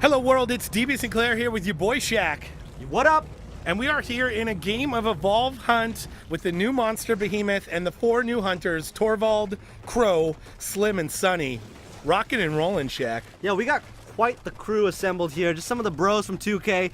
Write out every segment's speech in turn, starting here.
Hello world, it's DB Sinclair here with your boy Shaq. What up? And we are here in a game of Evolve Hunt with the new monster Behemoth and the 4 new hunters, Torvald, Crow, Slim, and Sunny. Rockin' and rollin', Shaq. Yeah, we got quite the crew assembled here. Just some of the bros from 2K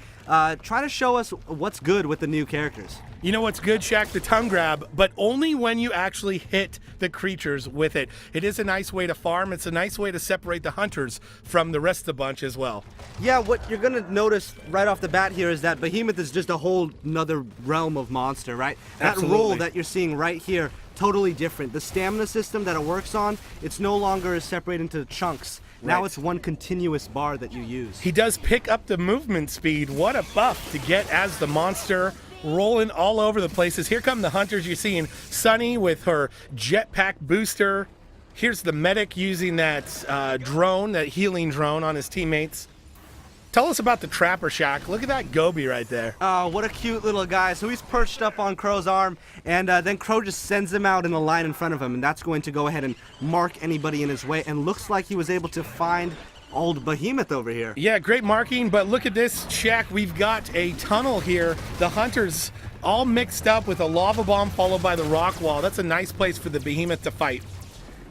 trying to show us what's good with the new characters. You know what's good, Shaq? The tongue grab, but only when you actually hit the creatures with it. It is a nice way to farm. It's a nice way to separate the hunters from the rest of the bunch as well. Yeah, what you're gonna notice right off the bat here is that Behemoth is just a whole nother realm of monster, right? Absolutely. That roll that you're seeing right here, totally different. The stamina system that it works on, it's no longer separated into chunks. Now it's one continuous bar that you use. He does pick up the movement speed. What a buff to get as the monster, rolling all over the places. Here come the hunters. You're seeing Sunny with her jetpack booster. Here's the medic using that drone, that healing drone on his teammates. Tell us about the Trapper, Shaq. Look at that Goby right there. Oh, what a cute little guy. So he's perched up on Crow's arm, and then Crow just sends him out in a line in front of him, and that's going to go ahead and mark anybody in his way, and looks like he was able to find old Behemoth over here. Yeah, great marking, but look at this, Shaq. We've got a tunnel here. The hunters all mixed up with a lava bomb followed by the rock wall. That's a nice place for the Behemoth to fight.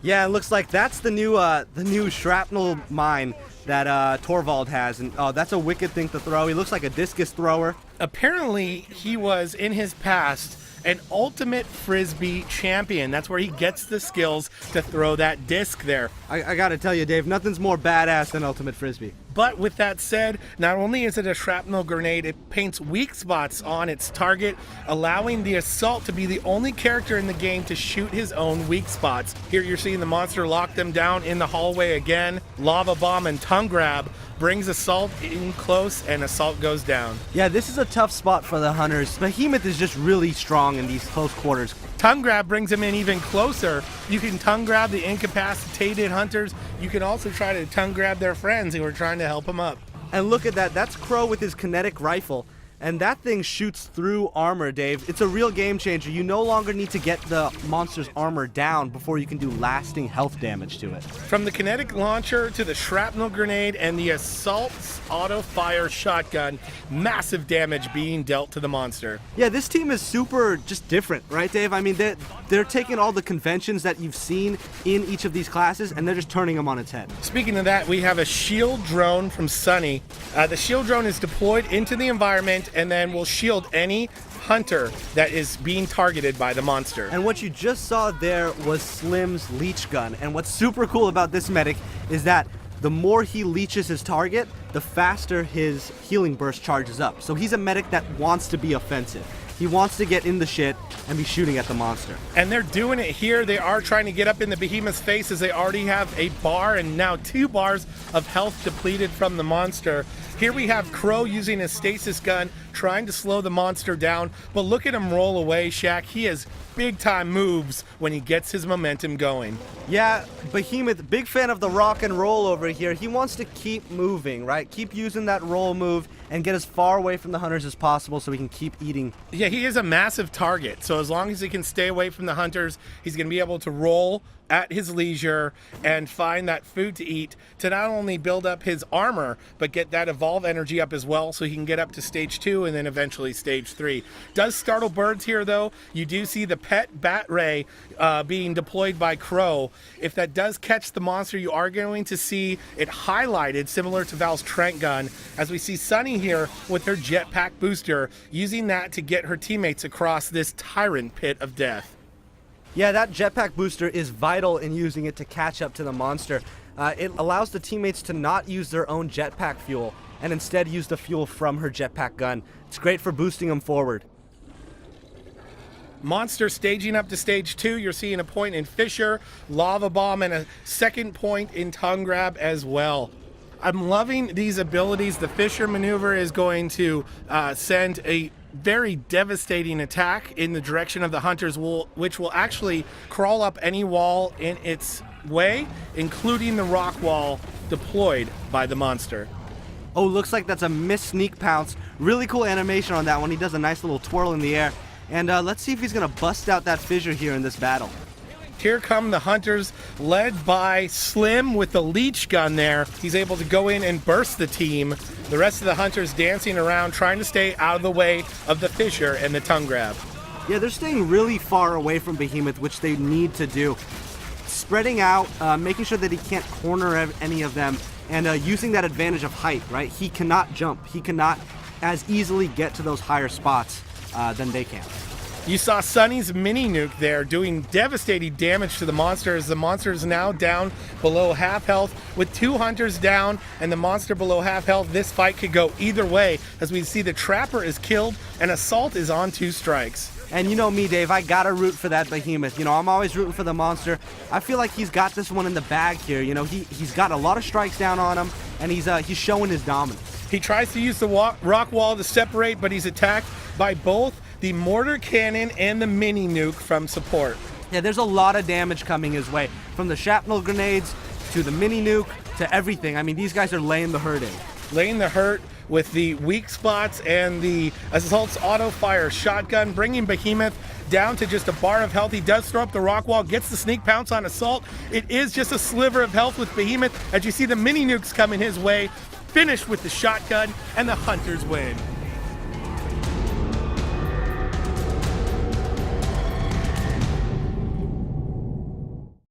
Yeah, it looks like that's the new shrapnel mine that Torvald has, and oh, that's a wicked thing to throw. He looks like a discus thrower. Apparently, he was, in his past, an ultimate frisbee champion. That's where he gets the skills to throw that disc there. I gotta tell you, Dave, nothing's more badass than ultimate frisbee. But with that said, not only is it a shrapnel grenade, it paints weak spots on its target, allowing the Assault to be the only character in the game to shoot his own weak spots. Here you're seeing the monster lock them down in the hallway again. Lava Bomb and Tongue Grab brings Assault in close, and Assault goes down. Yeah, this is a tough spot for the hunters. Behemoth is just really strong in these close quarters. Tongue Grab brings him in even closer. You can tongue grab the incapacitated hunters. You can also try to tongue grab their friends who are trying to help him up. And look at that, that's Crow with his kinetic rifle. And that thing shoots through armor, Dave. It's a real game changer. You no longer need to get the monster's armor down before you can do lasting health damage to it. From the kinetic launcher to the shrapnel grenade and the Assault's auto-fire shotgun, massive damage being dealt to the monster. Yeah, this team is super just different, right, Dave? I mean, they're taking all the conventions that you've seen in each of these classes, and they're just turning them on its head. Speaking of that, we have a shield drone from Sunny. The shield drone is deployed into the environment and then will shield any hunter that is being targeted by the monster. And what you just saw there was Slim's leech gun. And what's super cool about this medic is that the more he leeches his target, the faster his healing burst charges up. So he's a medic that wants to be offensive. He wants to get in the shit and be shooting at the monster. And they're doing it here. They are trying to get up in the Behemoth's face as they already have a bar and now 2 bars of health depleted from the monster. Here we have Crow using his stasis gun, trying to slow the monster down. But look at him roll away, Shaq. He has big time moves when he gets his momentum going. Yeah, Behemoth, big fan of the rock and roll over here. He wants to keep moving, right? Keep using that roll move and get as far away from the hunters as possible so he can keep eating. Yeah, he is a massive target. So as long as he can stay away from the hunters, he's going to be able to roll at his leisure and find that food to eat to not only build up his armor, but get that evolve energy up as well so he can get up to stage 2 and then eventually stage 3. Does startle birds here though. You do see the pet bat ray being deployed by Crow. If that does catch the monster, you are going to see it highlighted similar to Val's Trent gun, as we see Sunny here with her jetpack booster, using that to get her teammates across this tyrant pit of death. Yeah, that jetpack booster is vital in using it to catch up to the monster. It allows the teammates to not use their own jetpack fuel and instead use the fuel from her jetpack gun. It's great for boosting them forward. Monster staging up to stage 2. You're seeing a point in Fisher, Lava Bomb, and a second point in Tongue Grab as well. I'm loving these abilities. The Fisher maneuver is going to send a very devastating attack in the direction of the hunters, which will actually crawl up any wall in its way, including the rock wall deployed by the monster. Oh, looks like that's a missed sneak pounce. Really cool animation on that one. He does a nice little twirl in the air. And let's see if he's going to bust out that fissure here in this battle. Here come the hunters, led by Slim with the leech gun there. He's able to go in and burst the team. The rest of the hunters dancing around, trying to stay out of the way of the Fisher and the tongue grab. Yeah, they're staying really far away from Behemoth, which they need to do. Spreading out, making sure that he can't corner any of them, and using that advantage of height, right? He cannot jump. He cannot as easily get to those higher spots than they can. You saw Sunny's mini nuke there doing devastating damage to the monster, as the monster is now down below half health. With 2 hunters down and the monster below half health, this fight could go either way, as we see the Trapper is killed and Assault is on 2 strikes. And you know me, Dave, I gotta root for that Behemoth. You know, I'm always rooting for the monster. I feel like he's got this one in the bag here. You know, he's got a lot of strikes down on him, and he's showing his dominance. He tries to use the rock wall to separate, but he's attacked by both the mortar cannon and the mini nuke from support. Yeah, there's a lot of damage coming his way, from the shrapnel grenades to the mini nuke to everything. I mean, these guys are laying the hurt in. Laying the hurt with the weak spots and the Assault's auto fire shotgun, bringing Behemoth down to just a bar of health. He does throw up the rock wall, gets the sneak pounce on Assault. It is just a sliver of health with Behemoth, as you see the mini nukes coming his way, finished with the shotgun, and the hunters win.